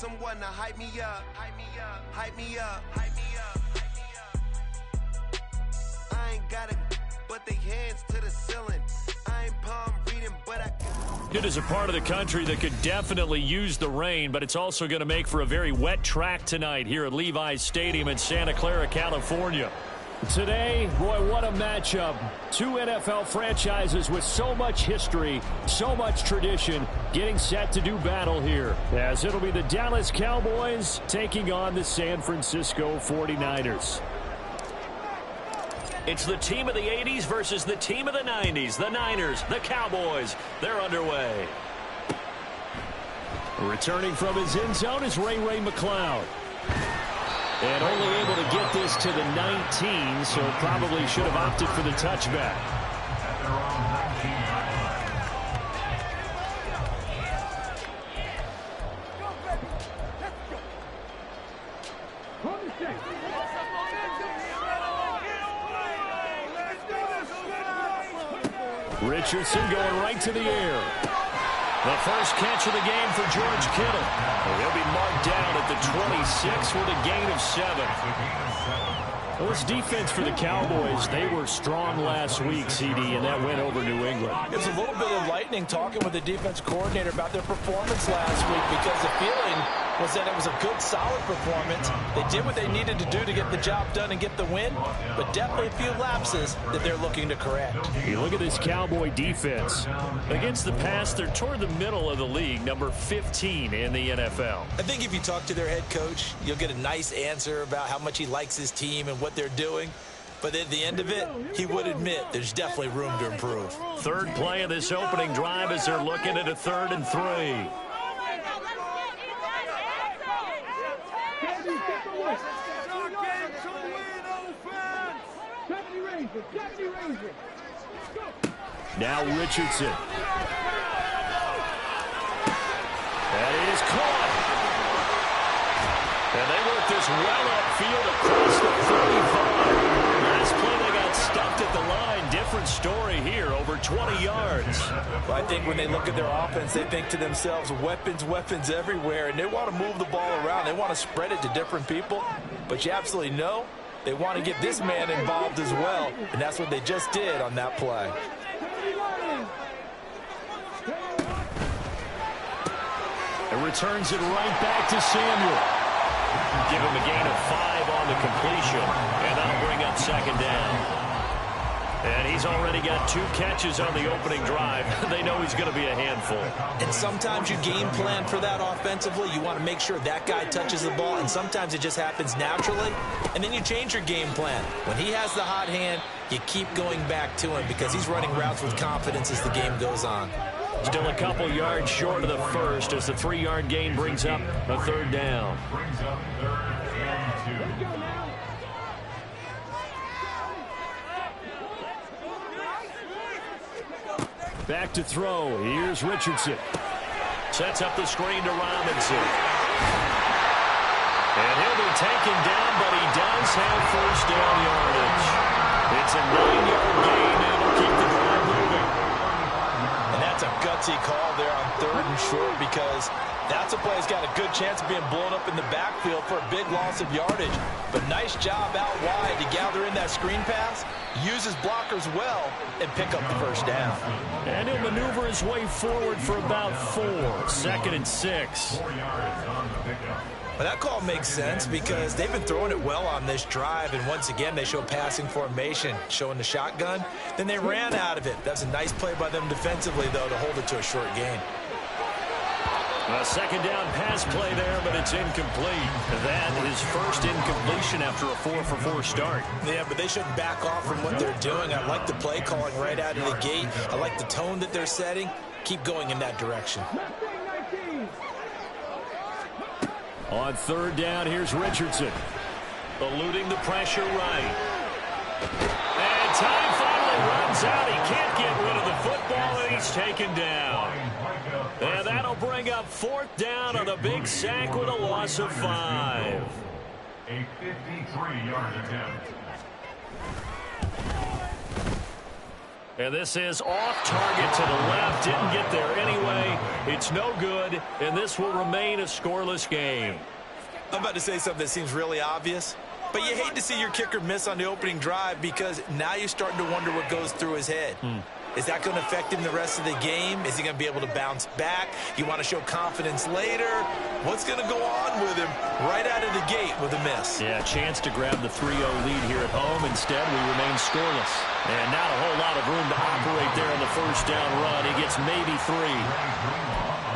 someone to hype me up, hype me up, hype me up, hype me up. I ain't got it, but they hands to the ceiling. I ain't palm reading, but I... It is a part of the country that could definitely use the rain, but it's also going to make for a very wet track tonight here at Levi's Stadium in Santa Clara, California. Today, boy, what a matchup. Two NFL franchises with so much history, so much tradition, getting set to do battle here, as it'll be the Dallas Cowboys taking on the San Francisco 49ers. It's the team of the 80s versus the team of the 90s. The Niners, the Cowboys, they're underway. Returning from his end zone is Ray McCloud. And only able to get this to the 19, so probably should have opted for the touchback. Richardson going right to the air. The first catch of the game for George Kittle. He'll be marked down at the 26 with a gain of 7. Well, this defense for the Cowboys, they were strong last week, CD, and that went over New England. It's a little bit of lightning talking with the defense coordinator about their performance last week, because the feeling was that it was a good, solid performance. They did what they needed to do to get the job done and get the win, but definitely a few lapses that they're looking to correct. You look at this Cowboy defense. Against the pass, they're toward the middle of the league, number 15 in the NFL. I think if you talk to their head coach, you'll get a nice answer about how much he likes his team and what they're doing. But at the end of it, he would admit there's definitely room to improve. Third play of this opening drive as they're looking at a 3rd and 3. Now Richardson. And it is caught. And they work this well upfield across the 35. Last play they got stuffed at the line. Different story here, over 20 yards. Well, I think when they look at their offense, they think to themselves, weapons, weapons everywhere, and they want to move the ball around. They want to spread it to different people, but you absolutely know they want to get this man involved as well, and that's what they just did on that play. It returns it right back to Samuel. Give him a gain of 5 on the completion, and that'll bring up 2nd down. And he's already got 2 catches on the opening drive. They know he's going to be a handful. And sometimes you game plan for that offensively. You want to make sure that guy touches the ball, and sometimes it just happens naturally. And then you change your game plan. When he has the hot hand, you keep going back to him because he's running routes with confidence as the game goes on. Still a couple yards short of the first as the 3-yard gain brings up a 3rd down. Back to throw. Here's Richardson. Sets up the screen to Robinson. And he'll be taken down, but he does have 1st down yardage. It's a 9-yard gain, and it'll keep the drive moving. And that's a gutsy call there on 3rd and short, because that's a play that's got a good chance of being blown up in the backfield for a big loss of yardage. But nice job out wide to gather in that screen pass, use his blockers well, and pick up the 1st down. And he'll maneuver his way forward for about 4. 2nd and 6. Well, that call makes sense because they've been throwing it well on this drive, and once again they show passing formation, showing the shotgun. Then they ran out of it. That's a nice play by them defensively, though, to hold it to a short gain. A 2nd down pass play there, but it's incomplete. That is 1st incompletion after a 4-for-4 start. Yeah, but they shouldn't back off from what they're doing. I like the play calling right out of the gate. I like the tone that they're setting. Keep going in that direction. On 3rd down, here's Richardson. Eluding the pressure right. And time finally runs out. He can't get rid of the football, and he's taken down. And that'll bring up 4th down on the big sack with a loss of 5. A 53-yard attempt. And this is off target to the left. Didn't get there anyway. It's no good, and this will remain a scoreless game. I'm about to say something that seems really obvious, but you hate to see your kicker miss on the opening drive because now you're starting to wonder what goes through his head. Is that going to affect him the rest of the game? Is he going to be able to bounce back? You want to show confidence later? What's going to go on with him right out of the gate with a miss? Yeah, chance to grab the 3-0 lead here at home. Instead, we remain scoreless. And not a whole lot of room to operate there on the first down run. He gets maybe 3.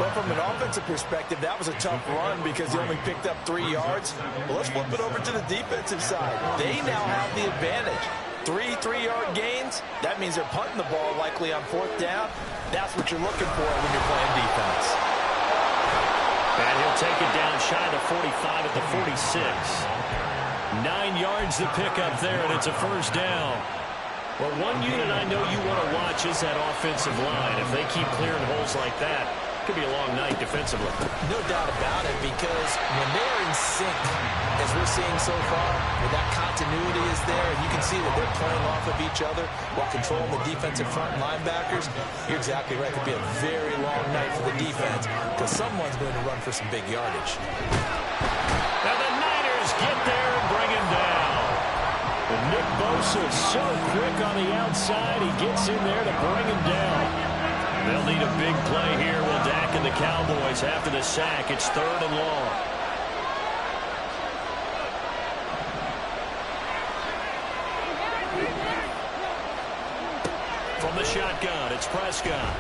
Well, from an offensive perspective, that was a tough run because he only picked up 3 yards. Well, let's flip it over to the defensive side. They now have the advantage. 3 3-yard gains, that means they're punting the ball likely on 4th down. That's what you're looking for when you're playing defense. And he'll take it down shy of the 45 at the 46. 9 yards to pick up there, and it's a first down. Well, one unit I know you want to watch is that offensive line. If they keep clearing holes like that, it could be a long night defensively. No doubt about it, because when they're in sync, as we're seeing so far, where that continuity is there, and you can see that they're playing off of each other while controlling the defensive front linebackers, you're exactly right. It could be a very long night for the defense because someone's going to run for some big yardage. Now the Niners get there and bring him down. And Nick Bosa is so quick on the outside, he gets in there to bring him down. They'll need a big play here. Will Dak and the Cowboys after the sack. It's 3rd and long. From the shotgun, it's Prescott.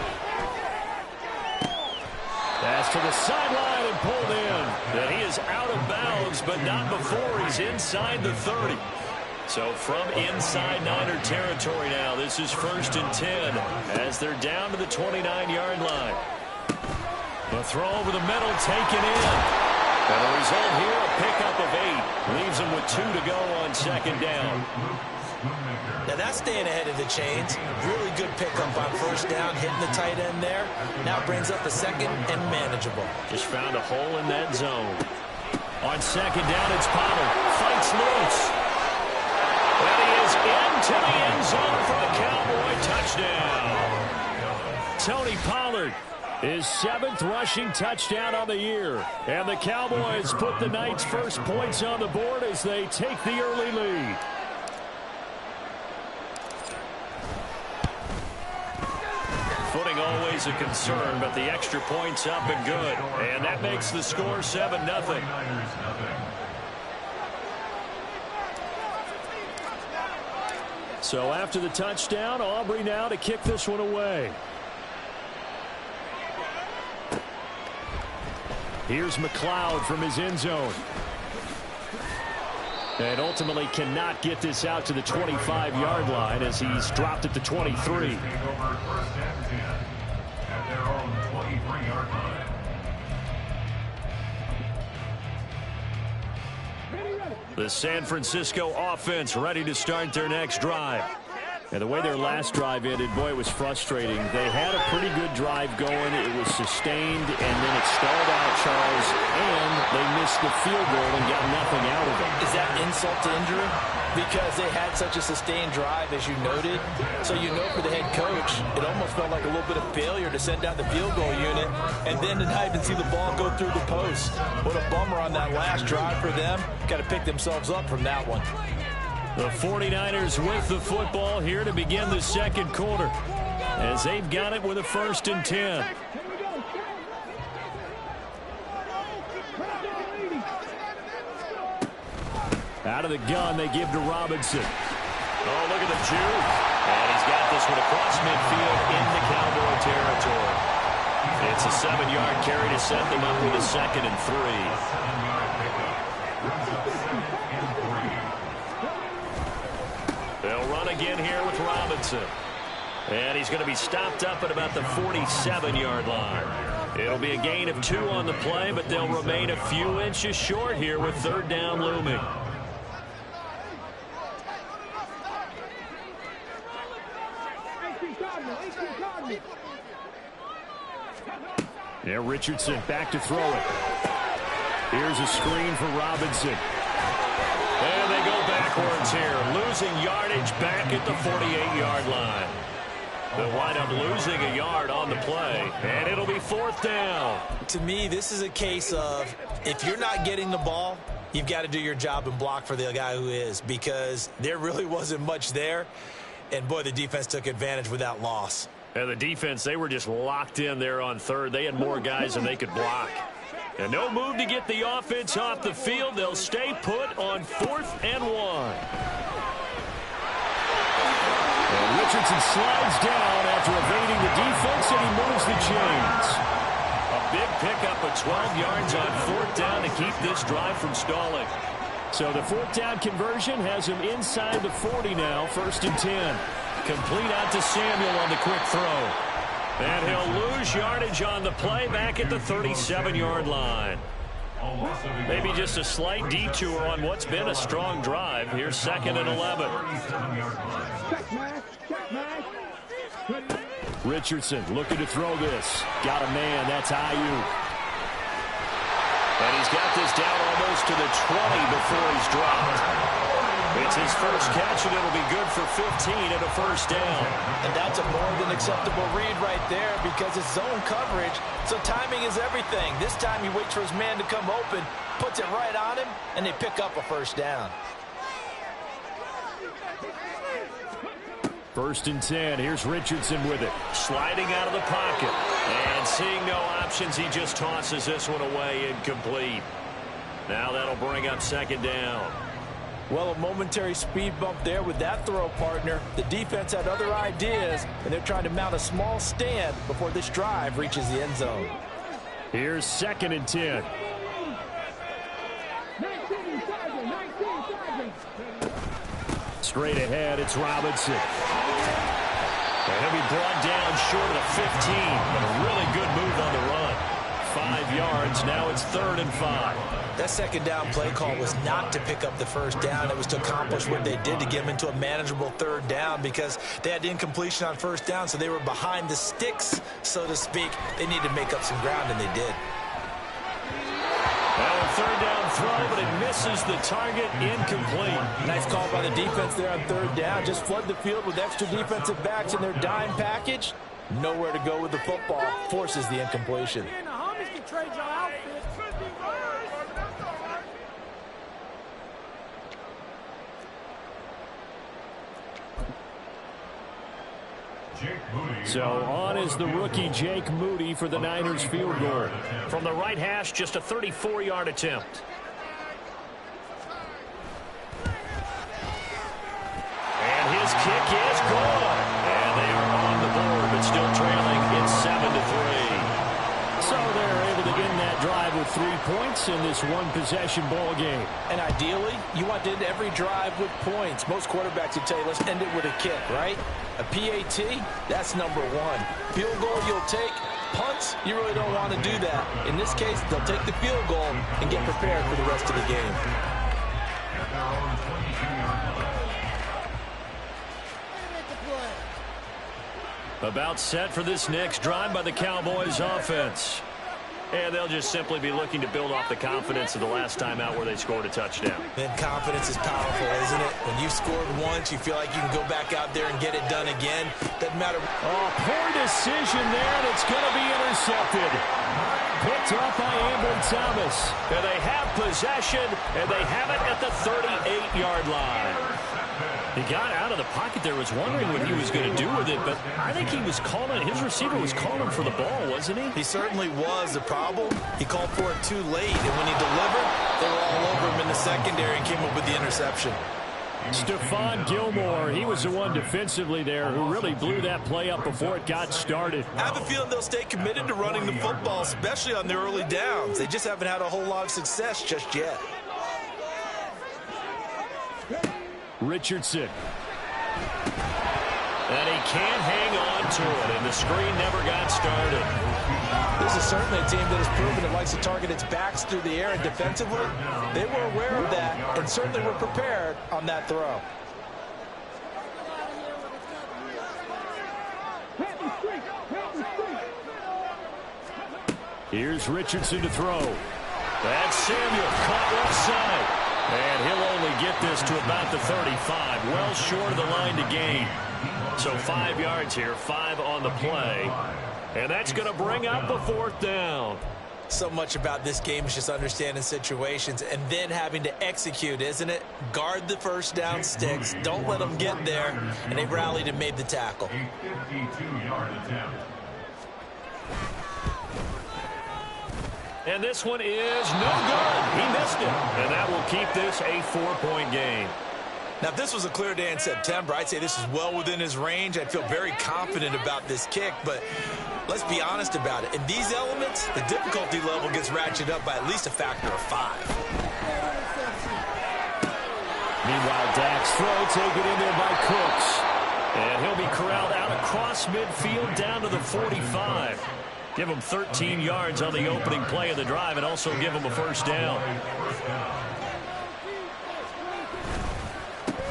Pass to the sideline and pulled in. And he is out of bounds, but not before he's inside the 30. So from inside Niner territory now, this is 1st and 10 as they're down to the 29-yard line. The throw over the middle taken in. And the result here, a pickup of 8. Leaves him with 2 to go on 2nd down. Now that's staying ahead of the chains. Really good pickup on 1st down, hitting the tight end there. Now brings up the 2nd and manageable. Just found a hole in that zone. On 2nd down, it's Pollard. Fights loose. And he is into the end zone for the Cowboy touchdown. Tony Pollard, his 7th rushing touchdown on the year. And the Cowboys put the night's first points on the board as they take the early lead. Footing always a concern, but the extra point's up and good. And that makes the score 7-0. So after the touchdown, Aubrey now to kick this one away. Here's McLeod from his end zone. And ultimately cannot get this out to the 25-yard line as he's dropped at the 23. The San Francisco offense ready to start their next drive. And the way their last drive ended, boy, it was frustrating. They had a pretty good drive going. It was sustained, and then it stalled out, Charles, and they missed the field goal and got nothing out of it. Is that insult to injury? Because they had such a sustained drive, as you noted. So you know for the head coach, it almost felt like a little bit of failure to send out the field goal unit and then to not even see the ball go through the post. What a bummer on that last drive for them. Got to pick themselves up from that one. The 49ers with the football here to begin the 2nd quarter as they've got it with a 1st and 10. Out of the gun, they give to Robinson. Oh, look at the juke. And he's got this one across midfield into Cowboy territory. It's a 7-yard carry to set them up with a 2nd and 3. They'll run again here with Robinson. And he's going to be stopped up at about the 47-yard line. It'll be a gain of 2 on the play, but they'll remain a few inches short here with 3rd down looming. Yeah, Richardson back to throw it. Here's a screen for Robinson. And they go backwards here, losing yardage back at the 48-yard line. They'll wind up losing a yard on the play, and it'll be fourth down. To me, this is a case of if you're not getting the ball, you've got to do your job and block for the guy who is, because there really wasn't much there. And, boy, the defense took advantage with that loss. And the defense, they were just locked in there on third. They had more guys than they could block. And no move to get the offense off the field. They'll stay put on 4th and 1. And Richardson slides down after evading the defense, and he moves the chains. A big pickup of 12 yards on 4th down to keep this drive from stalling. So the 4th down conversion has him inside the 40 now, 1st and 10. Complete out to Samuel on the quick throw. And he'll lose yardage on the play back at the 37-yard line. Maybe just a slight detour on what's been a strong drive. Here's 2nd and 11. Richardson looking to throw this. Got a man. That's Ayuk. And he's got this down almost to the 20 before he's dropped. It's his first catch, and it'll be good for 15 and a first down. And that's a more than acceptable read right there because it's zone coverage, so timing is everything. This time he waits for his man to come open, puts it right on him, and they pick up a first down. 1st and 10. Here's Richardson with it. Sliding out of the pocket. And seeing no options, he just tosses this one away incomplete. Now that'll bring up 2nd down. Well, a momentary speed bump there with that throw, partner. The defense had other ideas, and they're trying to mount a small stand before this drive reaches the end zone. Here's 2nd and 10. Straight ahead, it's Robinson. And he'll be brought down short of the 15, but a really good move on the run. 5 yards, now it's 3rd and 5. That 2nd down play call was not to pick up the first down. It was to accomplish what they did to get them into a manageable 3rd down because they had incompletion on 1st down, so they were behind the sticks, so to speak. They needed to make up some ground, and they did. Well, a 3rd down throw, but it misses the target, incomplete. Nice call by the defense there on 3rd down. Just flood the field with extra defensive backs in their dime package. Nowhere to go with the football. Forces the incompletion. So on is the rookie Jake Moody for the Niners field goal. From the right hash, just a 34-yard attempt. And his kick is good. And they are on the board, but still trailing. It's 7-3. So they're able to end that drive with 3 points in this one-possession ball game. And ideally, you want to end every drive with points. Most quarterbacks would tell you, let's end it with a kick, right? A PAT, that's number 1. Field goal you'll take. Punts, you really don't want to do that. In this case, they'll take the field goal and get prepared for the rest of the game. About set for this next drive by the Cowboys offense. And they'll just simply be looking to build off the confidence of the last time out where they scored a touchdown. And confidence is powerful, isn't it? When you've scored once, you feel like you can go back out there and get it done again. Doesn't matter. Oh, poor decision there, and it's going to be intercepted. Picked up by Ambry Thomas. And they have possession, and they have it at the 38-yard line. He got out of the pocket there, was wondering what he was going to do with it, but I think he was calling, his receiver was calling for the ball, wasn't he? He certainly was. The problem, he called for it too late, and when he delivered, they were all over him in the secondary and came up with the interception. Stephon Gilmore, he was the one defensively there who really blew that play up before it got started. I have a feeling they'll stay committed to running the football, especially on their early downs. They just haven't had a whole lot of success just yet. Richardson. And he can't hang on to it, and the screen never got started. This is certainly a team that has proven it likes to target its backs through the air, and defensively, they were aware of that and certainly were prepared on that throw. Here's Richardson to throw. That's Samuel caught left side. And he'll only get this to about the 35, well short of the line to gain. So 5 yards here, 5 on the play. And that's going to bring up a 4th down. So much about this game is just understanding situations and then having to execute, isn't it? Guard the first down sticks. Don't let them get there. And they rallied and made the tackle. A 52-yard attempt. And this one is no good. He missed it. And that will keep this a 4-point game. Now, if this was a clear day in September, I'd say this is well within his range. I'd feel very confident about this kick, but let's be honest about it. In these elements, the difficulty level gets ratcheted up by at least a factor of 5. Meanwhile, Dak's throw taken in there by Cooks. And he'll be corralled out across midfield down to the 45. Give him 13 yards on the opening play of the drive and also give him a 1st down.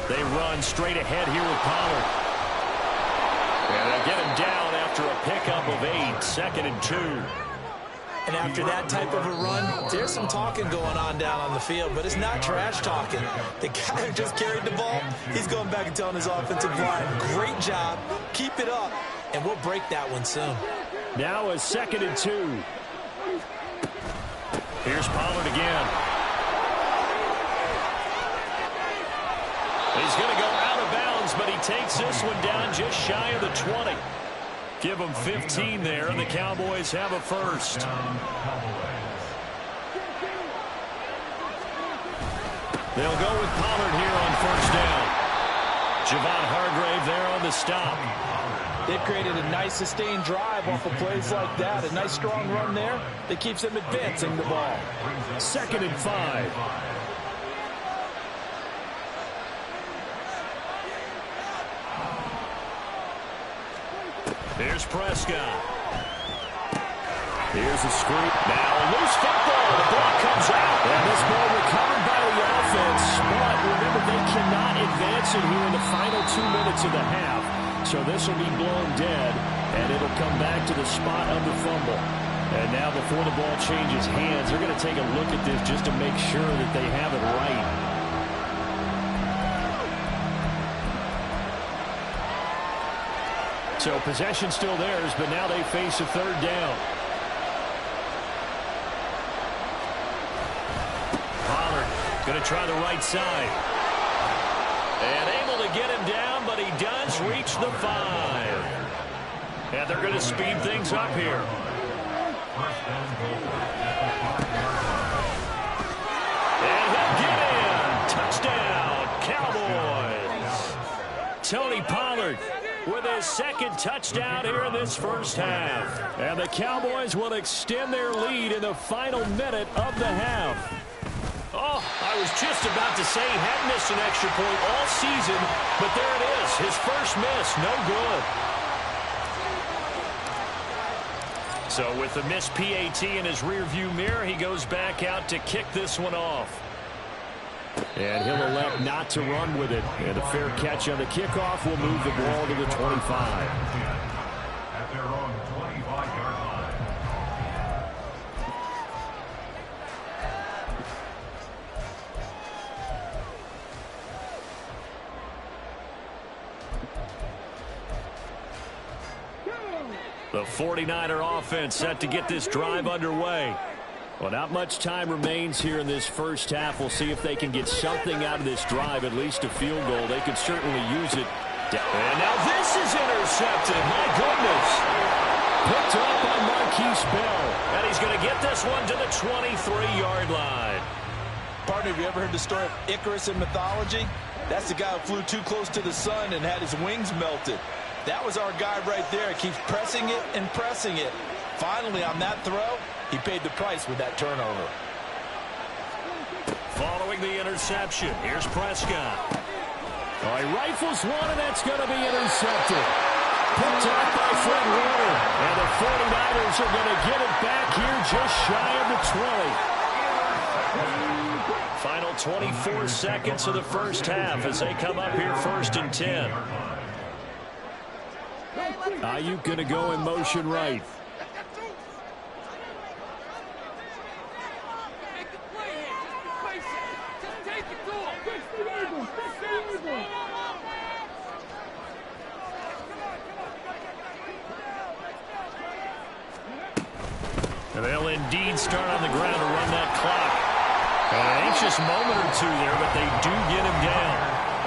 They run straight ahead here with Pollard. And they'll get him down after a pickup of 8, 2nd and 2. And after that type of a run, there's some talking going on down on the field, but it's not trash talking. The guy who just carried the ball, he's going back and telling his offensive line, great job, keep it up, and we'll break that one soon. Now a 2nd and 2. Here's Pollard again. He's going to go out of bounds, but he takes this one down just shy of the 20. Give him 15 there, and the Cowboys have a 1st. They'll go with Pollard here on 1st down. Javon Hargrave there on the stop. They've created a nice sustained drive off of plays like that. A nice strong run there that keeps them advancing the ball. 2nd and 5. Here's Prescott. Here's a screen. Now a loose football. The ball comes out. And this ball recovered by the offense. But remember, they cannot advance it here in the final 2 minutes of the half. So this will be blown dead, and it'll come back to the spot of the fumble. And now before the ball changes hands, they're going to take a look at this just to make sure that they have it right. So possession still theirs, but now they face a 3rd down. Pollard going to try the right side. And able to get him down, but he does reach the 5. And they're going to speed things up here. And he'll get in. Touchdown, Cowboys. Tony Pollard with his 2nd touchdown here in this 1st half. And the Cowboys will extend their lead in the final minute of the half. Oh, I was just about to say he hadn't missed an extra point all season, but there it is, his 1st miss, no good. So with the missed PAT in his rearview mirror, he goes back out to kick this one off. And he'll elect not to run with it. And a fair catch on the kickoff will move the ball to the 25. At their own 25-yard line. The 49er offense set to get this drive underway. Well, not much time remains here in this 1st half. We'll see if they can get something out of this drive, at least a field goal. They could certainly use it. And now this is intercepted. My goodness. Picked up by Marquise Bell. And he's going to get this one to the 23-yard line. Partner, have you ever heard the story of Icarus in mythology? That's the guy who flew too close to the sun and had his wings melted. That was our guy right there. He keeps pressing it and pressing it. Finally, on that throw, he paid the price with that turnover. Following the interception, here's Prescott. Oh, he rifles one, and that's going to be intercepted. Picked up by Fred Warner. And the 49ers are going to get it back here just shy of the 20. Final 24 seconds of the 1st half as they come up here 1st and 10. Ayuk going to go in motion right. indeed start on the ground to run that clock. An anxious moment or two there, but they do get him down.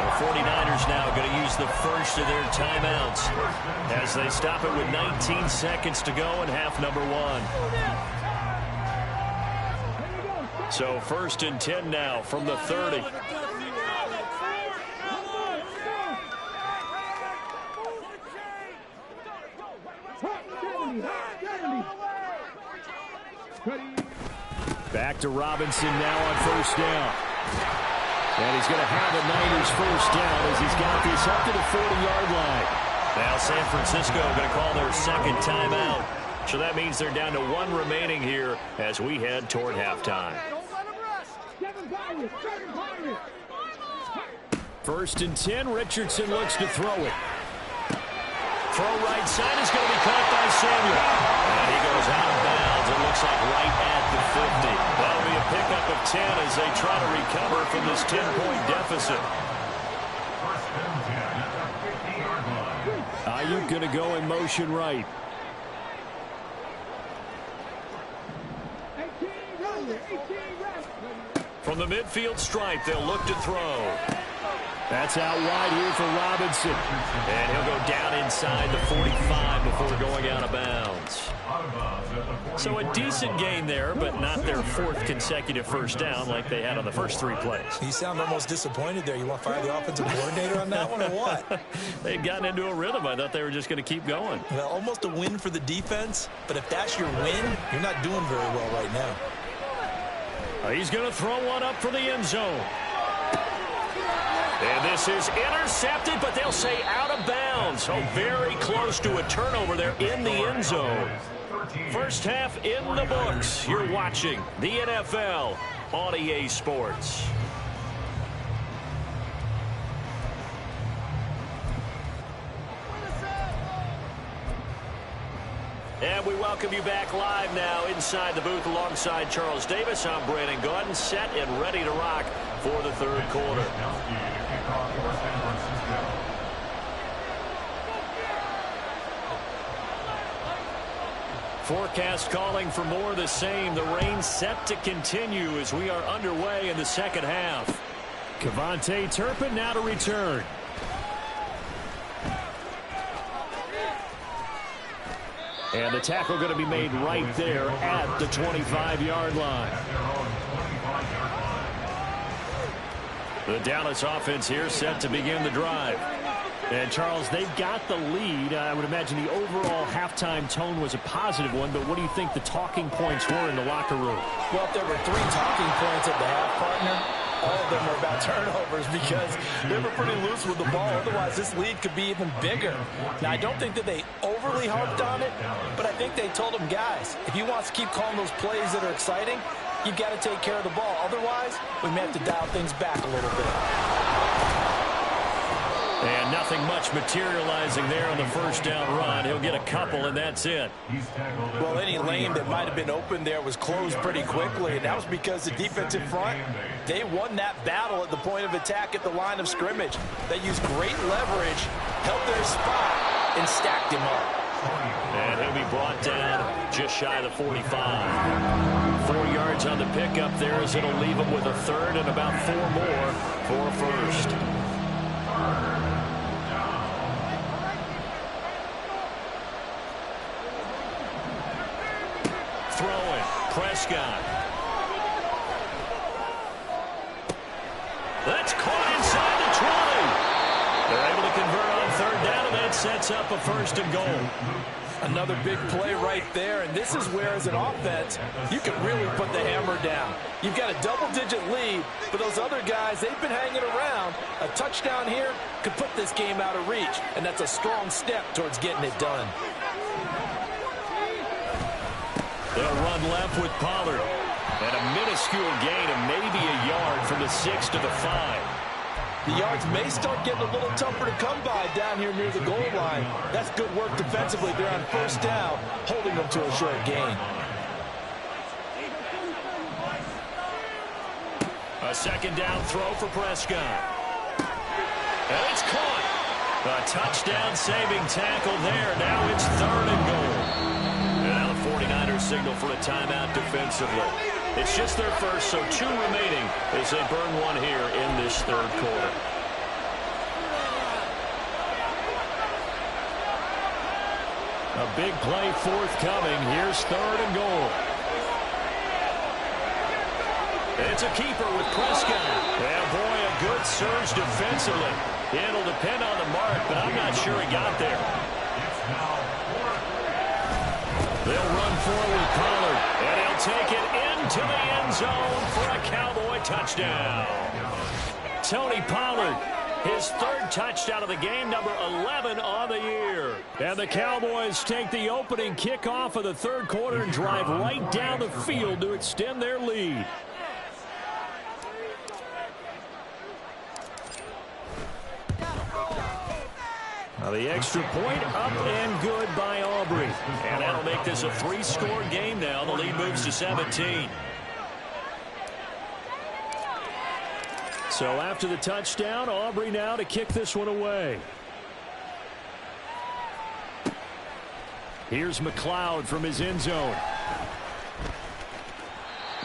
The 49ers now going to use the first of their timeouts as they stop it with 19 seconds to go in half number 1. So 1st and 10 now from the 30. Back to Robinson now on 1st down. And he's going to have the Niners 1st down as he's got this up to the 40-yard line. Now San Francisco going to call their 2nd timeout. So that means they're down to 1 remaining here as we head toward halftime. 1st and 10. Richardson looks to throw it. Throw right side is going to be caught by Samuel. And he goes out of bounds. It looks like right at the 50. That'll be a pickup of 10 as they try to recover from this 10-point deficit. Ayuk going to go in motion right. From the midfield stripe, they'll look to throw. That's out wide here for Robinson. And he'll go down inside the 45 before going out of bounds. So a decent gain there, but not their 4th consecutive 1st down like they had on the first 3 plays. You sound almost disappointed there. You want to fire the offensive coordinator on that one or what? They'd gotten into a rhythm. I thought they were just going to keep going. Well, almost a win for the defense, but if that's your win, you're not doing very well right now. He's going to throw one up for the end zone. And this is intercepted, but they'll say out of bounds. So very close to a turnover there in the end zone. First half in the books. You're watching the NFL on EA Sports. And we welcome you back live now inside the booth alongside Charles Davis. I'm Brandon Gaudin, set and ready to rock for the 3rd quarter. Forecast calling for more of the same. The rain set to continue as we are underway in the 2nd half. Kevontae Turpin now to return. And the tackle going to be made right there at the 25-yard line. The Dallas offense here set to begin the drive. And, Charles, they've got the lead. I would imagine the overall halftime tone was a positive one, but what do you think the talking points were in the locker room? Well, if there were 3 talking points at the half, partner, all of them were about turnovers because they were pretty loose with the ball. Otherwise, this lead could be even bigger. Now, I don't think that they overly harped on it, but I think they told them, guys, if you want to keep calling those plays that are exciting, you've got to take care of the ball. Otherwise, we may have to dial things back a little bit. And nothing much materializing there on the 1st down run. He'll get a couple, and that's it. Well, any lane that might have been open there was closed pretty quickly, and that was because the defensive front, they won that battle at the point of attack at the line of scrimmage. They used great leverage, held their spot, and stacked him up. And he'll be brought down just shy of the 45. 4 yards on the pickup there as it'll leave him with a 3rd and about 4 more for a 1st. Throwing, Prescott. That's caught inside the 20. They're able to convert on 3rd down, and that sets up a 1st and goal. Another big play right there, and this is where, as an offense, you can really put the hammer down. You've got a double-digit lead, but those other guys, they've been hanging around. A touchdown here could put this game out of reach, and that's a strong step towards getting it done. They'll run left with Pollard. And a minuscule gain of maybe a yard from the 6 to the 5. The yards may start getting a little tougher to come by down here near the goal line. That's good work defensively there on 1st down, holding them to a short gain. A 2nd down throw for Prescott. And it's caught. A touchdown saving tackle there. Now it's 3rd and goal. And now the 49ers signal for a timeout defensively. It's just their first, so 2 remaining as they burn one here in this third quarter. A big play forthcoming. Here's 3rd and goal. It's a keeper with Prescott. And boy, a good surge defensively. It'll depend on the mark, but I'm not sure he got there. They'll run forward with Pollard, and he'll take it into the end zone for a Cowboy touchdown. Tony Pollard, his 3rd touchdown of the game, number 11 on the year. And the Cowboys take the opening kickoff of the third quarter and drive right down the field to extend their lead. Now the extra point up and good by Aubrey. And that'll make this a 3-score game now. The lead moves to 17. So after the touchdown, Aubrey now to kick this one away. Here's McLeod from his end zone.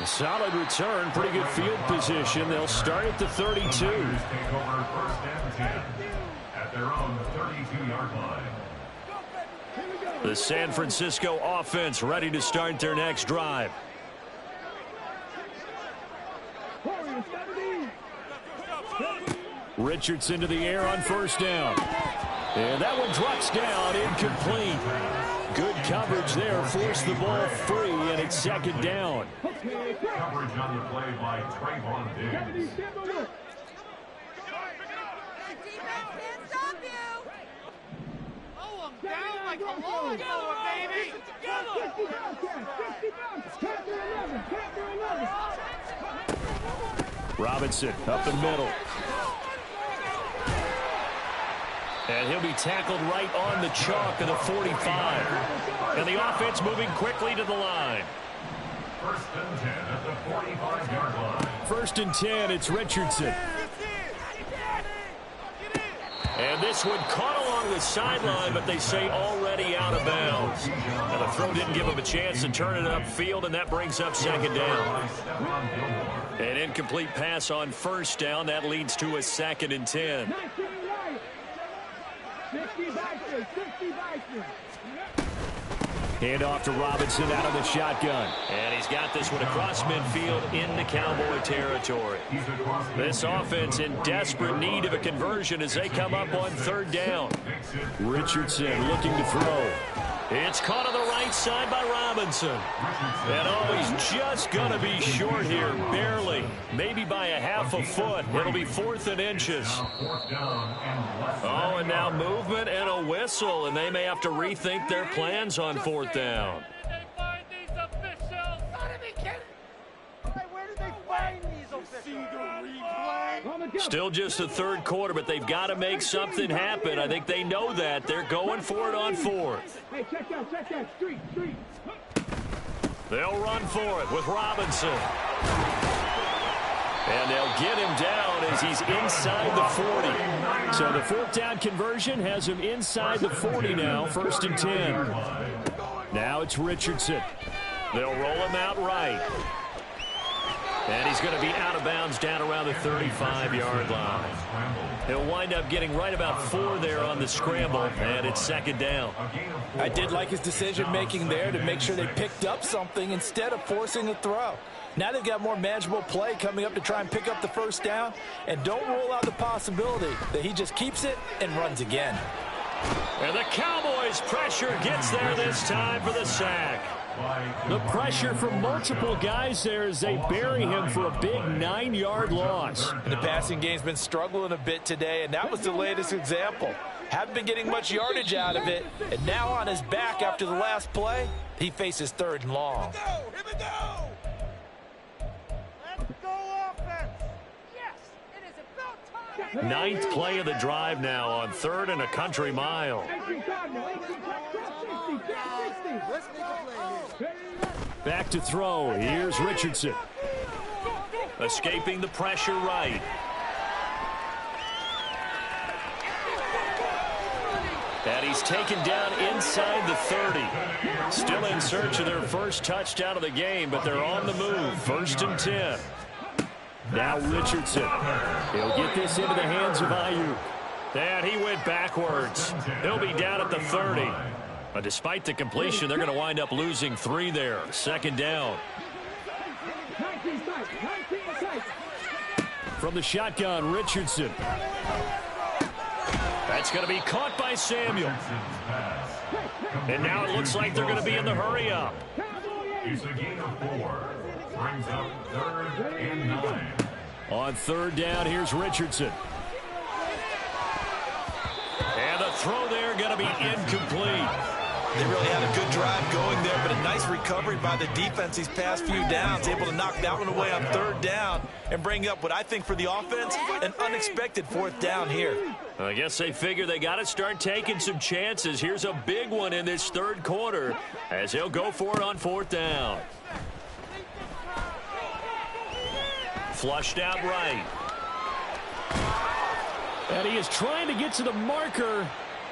A solid return, pretty good field position. They'll start at the 32. Take over 1st and 10 at their own 32-yard line. The San Francisco offense ready to start their next drive. Richardson to the air on 1st down. And that one drops down, incomplete. Good coverage there, forced the ball free, and it's 2nd down. Coverage on the play by Trayvon Diggs. Down like a lawnmower, baby! Robinson up the middle. And he'll be tackled right on the chalk of the 45. And the offense moving quickly to the line. 1st and 10 at the 45-yard line. 1st and 10, it's Richardson. And this one caught along the sideline, but they say already out of bounds. And the throw didn't give him a chance to turn it upfield, and that brings up 2nd down. An incomplete pass on 1st down. That leads to a 2nd and 10. Hand off to Robinson out of the shotgun. And he's got this one across midfield into Cowboy territory. This offense in desperate need of a conversion as they come up on 3rd down. Richardson looking to throw. It's caught on the right side by Robinson. And oh, he's just going to be short here, barely. Maybe by a half a foot. It'll be 4th and inches. Oh, and now movement and a whistle, and they may have to rethink their plans on 4th down. Still just the third quarter, but they've got to make something happen. I think they know that. They're going for it on 4th. Hey, check that, street. They'll run for it with Robinson. And they'll get him down as he's inside the 40. So the 4th down conversion has him inside the 40 now, 1st and 10. Now it's Richardson. They'll roll him out right. And he's going to be out of bounds down around the 35-yard line. He'll wind up getting right about 4 there on the scramble, and it's 2nd down. I did like his decision-making there to make sure they picked up something instead of forcing a throw. Now they've got more manageable play coming up to try and pick up the 1st down, and don't rule out the possibility that he just keeps it and runs again. And the Cowboys' pressure gets there this time for the sack. The pressure from multiple guys there as they bury him for a big 9-yard loss. And the passing game's been struggling a bit today, and that was the latest example. Haven't been getting much yardage out of it, and now on his back after the last play, he faces 3rd and long. Here we go! Let's go offense! Yes, it is about time! 9th play of the drive now on 3rd and a country mile. Back to throw. Here's Richardson. Escaping the pressure right. And And he's taken down inside the 30. Still in search of their first touchdown of the game, but they're on the move. 1st and 10. Now Richardson. He'll get this into the hands of Ayuk. And he went backwards. He'll be down at the 30. But despite the completion, they're going to wind up losing 3 there. 2nd down. From the shotgun, Richardson. That's going to be caught by Samuel. And now it looks like they're going to be in the hurry up. It's a gain of 4. Brings up 3rd and 9. On 3rd down, here's Richardson. And the throw there going to be incomplete. They really had a good drive going there, but a nice recovery by the defense these past few downs. Able to knock that one away on 3rd down and bring up what I think for the offense, an unexpected 4th down here. I guess they figure they got to start taking some chances. Here's a big one in this 3rd quarter as he'll go for it on 4th down. Flushed out right. And he is trying to get to the marker.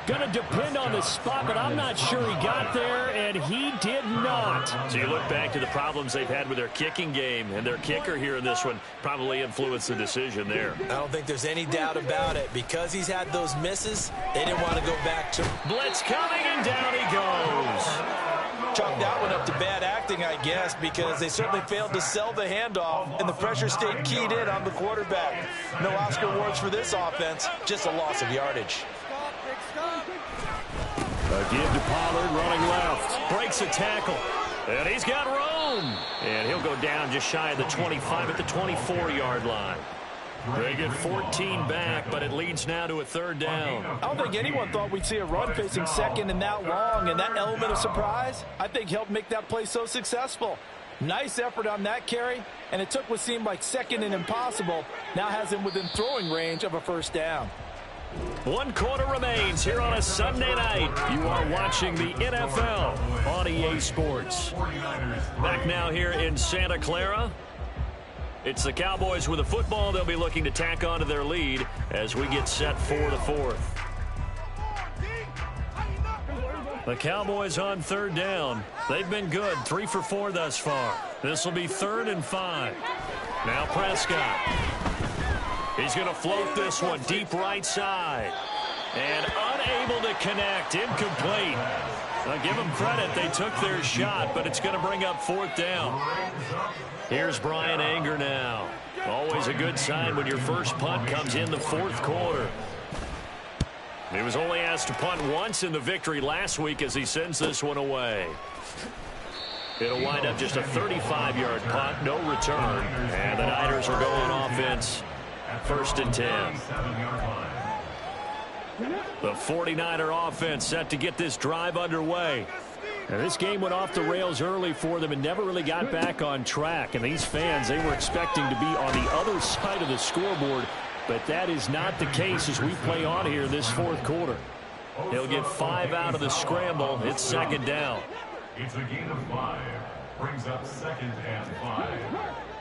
Going to depend on the spot, but I'm not sure he got there, and he did not. So you look back to the problems they've had with their kicking game, and their kicker here in this one probably influenced the decision there. I don't think there's any doubt about it. Because he's had those misses, they didn't want to go back to blitz coming, and down he goes. Chalk that one up to bad acting, I guess, because they certainly failed to sell the handoff, and the pressure stayed keyed in on the quarterback. No Oscar awards for this offense, just a loss of yardage. Again to Pollard, running left. Breaks a tackle. And he's got room. And he'll go down just shy of the 25 at the 24-yard line. They get 14 back, but it leads now to a 3rd down. I don't think anyone thought we'd see a run facing 2nd and that long, and that element of surprise, I think, helped make that play so successful. Nice effort on that carry, and it took what seemed like 2nd and impossible, now has him within throwing range of a 1st down. 1 quarter remains here on a Sunday night. You are watching the NFL on EA Sports. Back now here in Santa Clara. It's the Cowboys with the football. They'll be looking to tack on to their lead as we get set for the 4th. The Cowboys on 3rd down. They've been good, 3 for 4 thus far. This will be 3rd and 5. Now Prescott. He's going to float this one deep right side. And unable to connect. Incomplete. Now give them credit. They took their shot, but it's going to bring up 4th down. Here's Brian Anger now. Always a good sign when your first punt comes in the 4th quarter. He was only asked to punt once in the victory last week as he sends this one away. It'll wind up just a 35-yard punt, no return. And the Niners will go on offense. 1st and 10. The 49er offense set to get this drive underway. And this game went off the rails early for them and never really got back on track. And these fans, they were expecting to be on the other side of the scoreboard. But that is not the case as we play on here this 4th quarter. He'll get 5 out of the scramble. It's 2nd down. It's a gain of 5. Brings up 2nd and 5.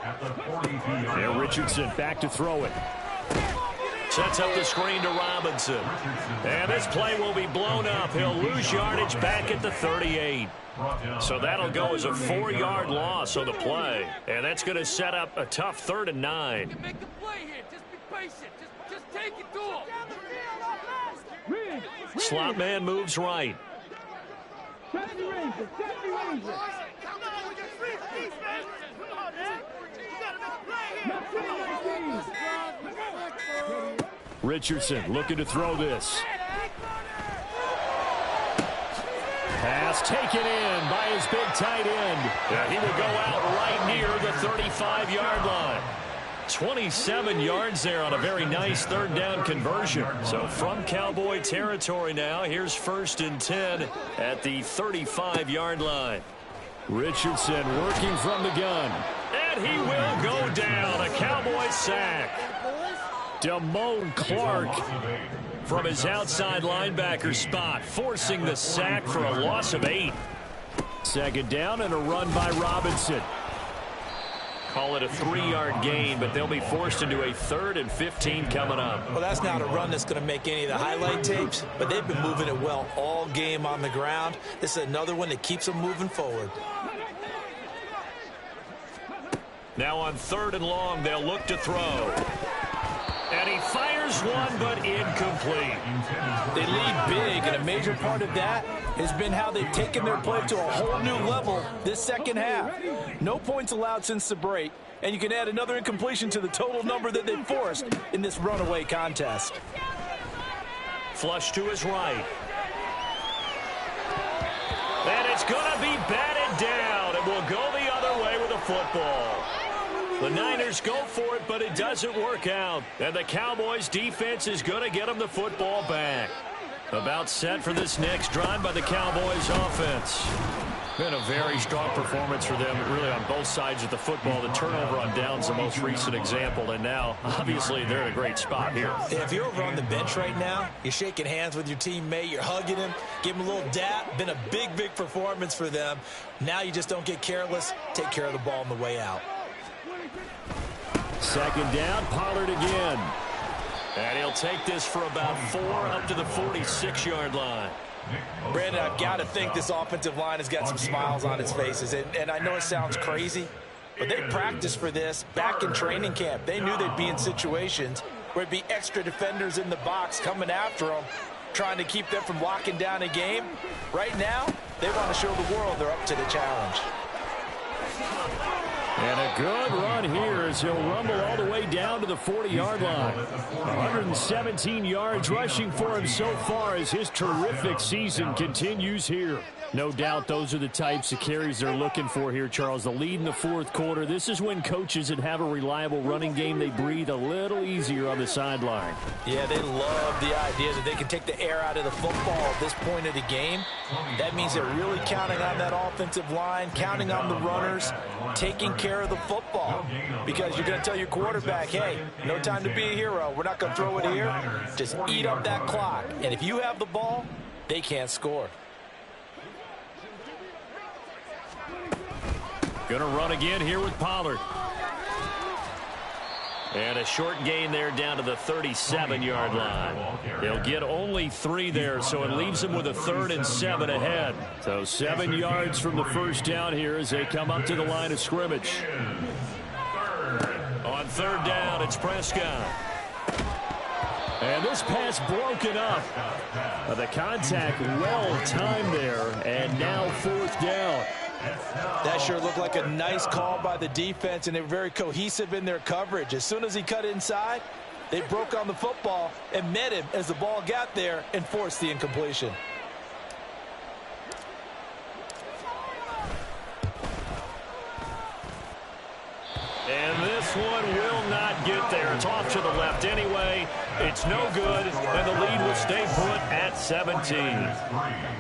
At the 42-yard line. And Richardson back to throw it. Sets up the screen to Robinson. And this play will be blown up. He'll lose yardage back at the 38. So that'll go as a 4-yard loss on the play. And that's going to set up a tough 3rd and 9. You make the play here. Just be patient. Just take it to him. Slot man moves right. Richardson looking to throw this. Pass taken in by his big tight end. Yeah, he will go out right near the 35-yard line. 27 yards there on a very nice 3rd down conversion. So from Cowboy territory now, here's 1st and 10 at the 35-yard line. Richardson working from the gun. And he will go down. A Cowboy sack. Damone Clark from his outside linebacker spot, forcing the sack for a loss of 8. 2nd down and a run by Robinson. Call it a 3-yard gain, but they'll be forced into a 3rd and 15 coming up. Well, that's not a run that's going to make any of the highlight tapes, but they've been moving it well all game on the ground. This is another one that keeps them moving forward. Now on 3rd and long, they'll look to throw. And he fires one, but incomplete. They lead big, and a major part of that has been how they've taken their play to a whole new level this second half. No points allowed since the break, and you can add another incompletion to the total number that they've forced in this runaway contest. Flush to his right. And it's going to be batted down, and will go the other way with a football. The Niners go for it, but it doesn't work out. And the Cowboys defense is going to get them the football back. About set for this next drive by the Cowboys offense. Been a very strong performance for them, really, on both sides of the football. The turnover on downs, the most recent example. And now, obviously, they're in a great spot here. Yeah, if you're over on the bench right now, you're shaking hands with your teammate, you're hugging him, give him a little dap. Been a big, big performance for them. Now you just don't get careless. Take care of the ball on the way out. 2nd down, Pollard again. And he'll take this for about 4 up to the 46-yard line. Brandon, I've got to think this offensive line has got some smiles on its faces. And I know it sounds crazy, but they practiced for this back in training camp. They knew they'd be in situations where it'd be extra defenders in the box coming after them, trying to keep them from locking down a game. Right now, they want to show the world they're up to the challenge. And a good run here as he'll rumble all the way down to the 40-yard line. 117 yards rushing for him so far as his terrific season continues here. No doubt those are the types of carries they're looking for here, Charles. The lead in the 4th quarter. This is when coaches that have a reliable running game, they breathe a little easier on the sideline. Yeah, they love the idea that they can take the air out of the football at this point of the game. That means they're really counting on that offensive line, counting on the runners, taking care of the football. Because you're going to tell your quarterback, hey, no time to be a hero. We're not going to throw it here. Just eat up that clock. And if you have the ball, they can't score. Going to run again here with Pollard. And a short gain there down to the 37-yard line. They'll get only 3 there, so it leaves them with a 3rd and 7 ahead. So 7 yards from the first down here as they come up to the line of scrimmage. On 3rd down, it's Prescott. And this pass broken up. The contact well timed there, and now 4th down. That sure looked like a nice call by the defense, and they were very cohesive in their coverage. As soon as he cut inside, they broke on the football and met him as the ball got there and forced the incompletion. And this one will not get there. It's off to the left anyway. It's no good, and the lead will stay put at 17.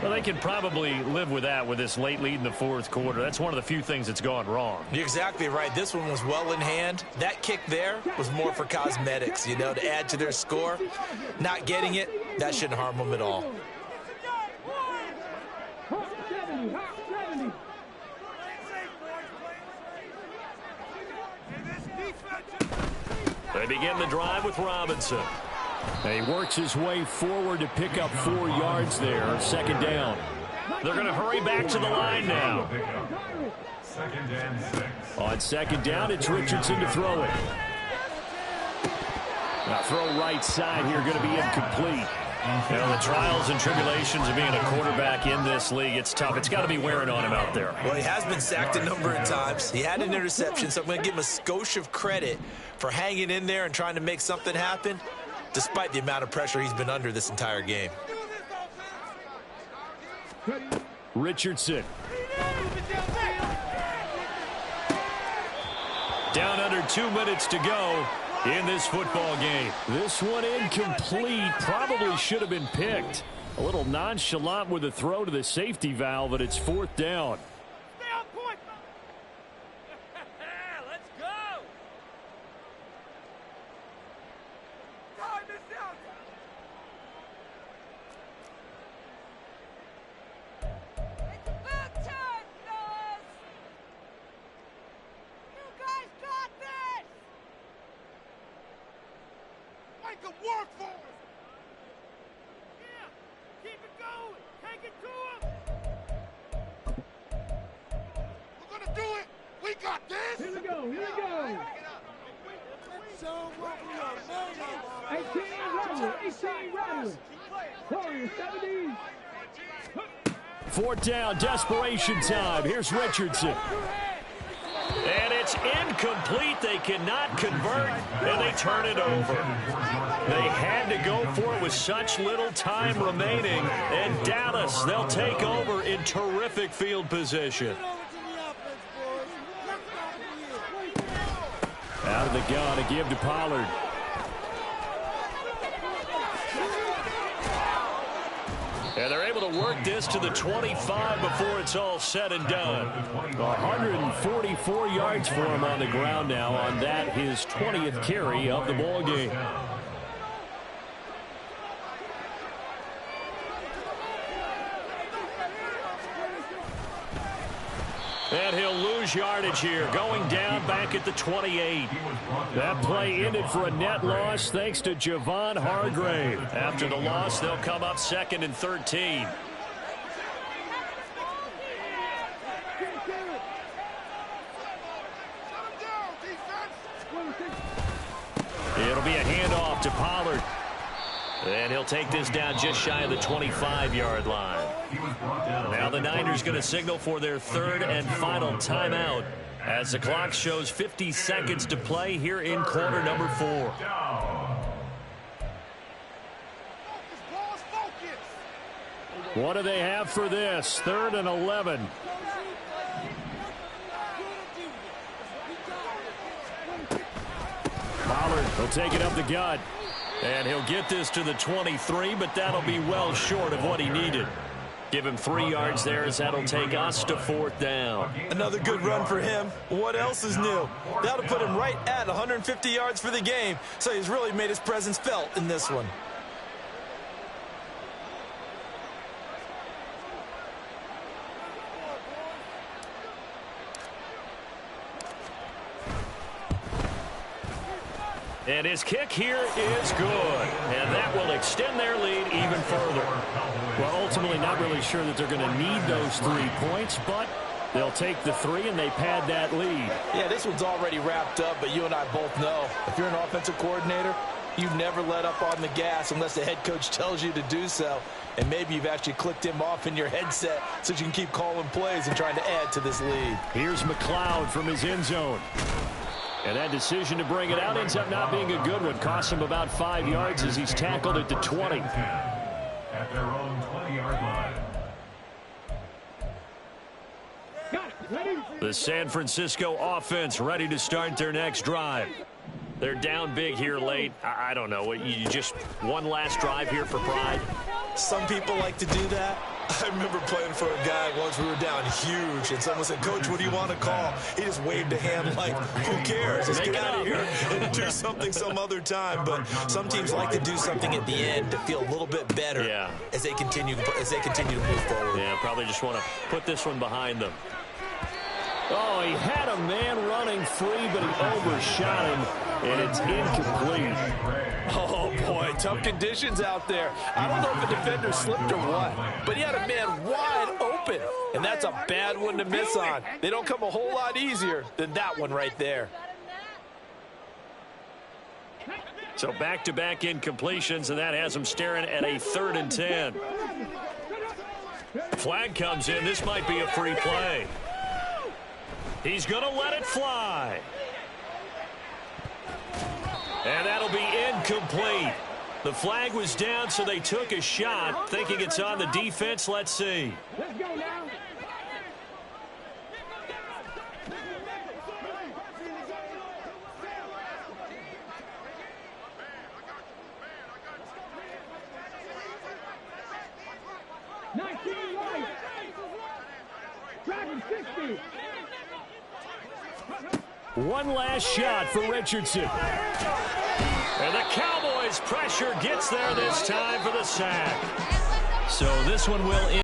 Well, they can probably live with that with this late lead in the 4th quarter. That's one of the few things that's gone wrong. You're exactly right. This one was well in hand. That kick there was more for cosmetics, you know, to add to their score. Not getting it, that shouldn't harm them at all. They begin the drive with Robinson. And he works his way forward to pick up 4 yards there. 2nd down. They're going to hurry back to the line now. 2nd and 6. On 2nd down, it's Richardson to throw it. Now throw right side here, going to be incomplete. You know, the trials and tribulations of being a quarterback in this league, it's tough. It's got to be wearing on him out there. Well, he has been sacked a number of times. He had an interception, so I'm going to give him a skosh of credit for hanging in there and trying to make something happen, despite the amount of pressure he's been under this entire game. Richardson. Down under 2 minutes to go in this football game. This one incomplete. Probably should have been picked. A little nonchalant with a throw to the safety valve, but it's 4th down. Stay on point. Let's go. Time is out. It's about time, fellas. You guys go. Make him work for it. Yeah, keep it going. Take it to him. We're gonna do it. We got this. Here we go. Here we go. 18 Rattler. 18 Rattler. Warriors 70. Fourth down, desperation time. Here's Richardson. And it's incomplete. They cannot convert, and they turn it over. They had to go for it with such little time remaining. And Dallas, they'll take over in terrific field position. Out of the gun to give to Pollard. And they're able to work this to the 25 before it's all said and done. 144 yards for him on the ground now on that, his 20th carry of the ball game. And he'll lose yardage here, going down back at the 28. That play ended for a net loss thanks to Javon Hargrave. After the loss, they'll come up 2nd and 13. It'll be a handoff to Pollard. And he'll take this down just shy of the 25-yard line. Now the Niners going to signal for their 3rd and final timeout as the clock shows 50 seconds to play here in quarter number 4. What do they have for this? 3rd and 11. Pollard will take it up the gut. And he'll get this to the 23, but that'll be well short of what he needed. Give him 3 yards there as that'll take us to 4th down. Another good run for him. What else is new? That'll put him right at 150 yards for the game, so he's really made his presence felt in this one. And his kick here is good. And that will extend their lead even further. Well, ultimately not really sure that they're going to need those 3 points, but they'll take the 3 and they pad that lead. Yeah, this one's already wrapped up, but you and I both know if you're an offensive coordinator, you never let up on the gas unless the head coach tells you to do so. And maybe you've actually clicked him off in your headset so you can keep calling plays and trying to add to this lead. Here's McLeod from his end zone. And that decision to bring it out ends up not being a good one. Costs him about 5 yards as he's tackled at the 20. At their own 20-yard line. The San Francisco offense ready to start their next drive. They're down big here late. I don't know. You just one last drive here for pride? Some people like to do that. I remember playing for a guy once. We were down huge, and someone said, "Coach, what do you want to call?" He just waved a hand like, "Who cares? Let's get out of here and do something some other time." But some teams like to do something at the end to feel a little bit better as they continue to move forward. Yeah, probably just want to put this one behind them. Oh, he had a man running free, but he overshot him, and it's incomplete. Oh, boy, tough conditions out there. I don't know if the defender slipped or what, but he had a man wide open, and that's a bad one to miss on. They don't come a whole lot easier than that one right there. So back-to-back incompletions, and that has him staring at a 3rd and 10. Flag comes in. This might be a free play. He's going to let it fly. And that'll be incomplete. The flag was down, so they took a shot, thinking it's on the defense. Let's see. Let's go now. Driving 60. One last shot for Richardson. And the Cowboys' pressure gets there this time for the sack. So this one will end.